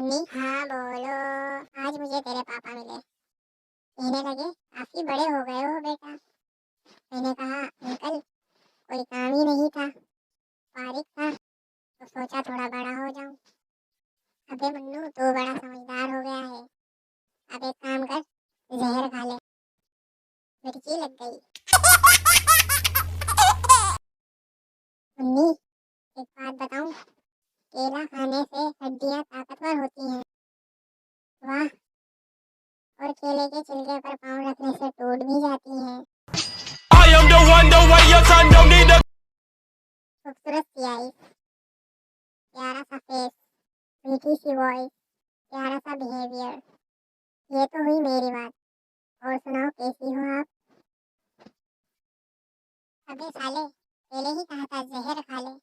Mummy हाँ बोलो। आज मुझे तेरे पापा मिले। कहने लगे काफी बड़े हो गए हो बेटा। मैंने कहा अंकल कोई काम ही नहीं था, फारिग था तो सोचा थोड़ा बड़ा हो जाऊं। अबे मन्नू तू बड़ा समझदार हो गया है। अब एक काम कर, जहर खा ले, मिर्ची लग गई। मम्मी एक बात बताऊं, केला खाने से हड्डियां ताकतवर होती हैं। वाह, और केले के छिलके पर पाँव रखने से टूट भी जाती हैं। I am the one, the way your son don't need a खूबसूरत सी आई, प्यारा सा फेस, मीठी सी वॉइस, प्यारा सा बिहेवियर। ये तो हुई मेरी बात। और सुनाओ कैसी हो आप? अबे साले, पहले ही कहा था जहर खा ले।